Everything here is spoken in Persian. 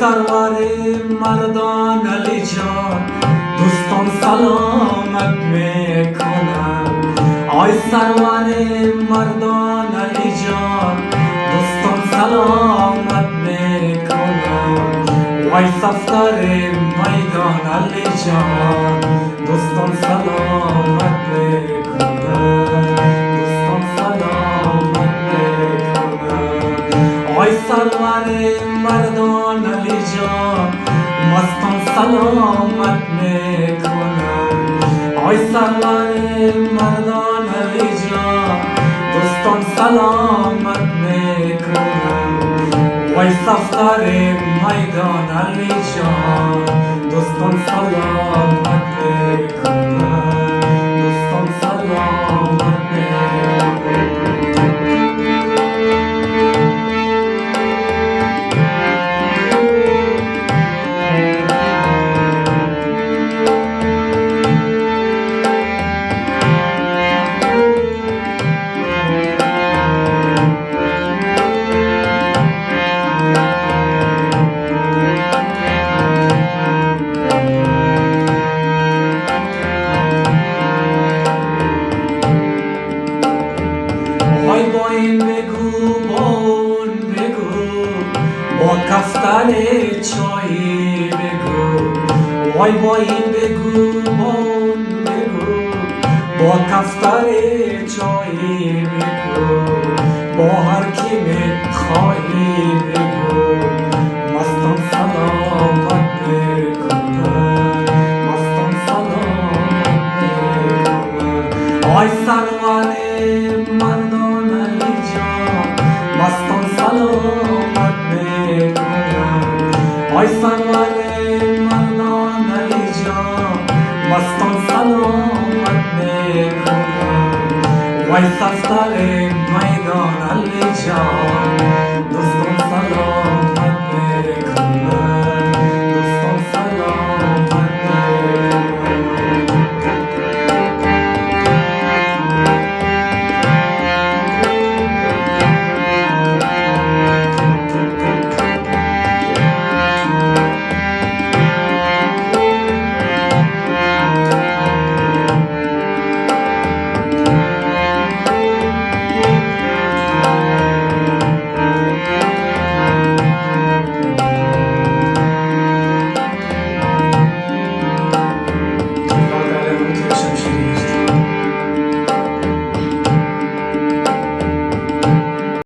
سرور مردان علی جان دوستان سلامت میکنن. آی سرور مردان علی جان دوستان سلامت میکنن. وای صفدر میدان علی جان دوستان سلامت میکنن. دوستان سلامت میکنن. آی سرور مردان علی جان مستان سلامت میکنن. آی سرور مردان علی جان دوستان سلامت میکنن. وای صفدر میدان علی جان دوستان سلامت میکنن. دوستان سلامت با این بگو با اون بگو با کفتر چایی بگو. وای با این بگو با اون بگو با کفتر چایی بگو. با هر کی میخوایی بگو مستان سلامت میکنن. مستان سلامت میکنن. آی سرور مردان علی جان مستان سلامت میکنن. آی سرور مردان علی جان مستان سلامت میکنن. وای صفدر میدان علی جان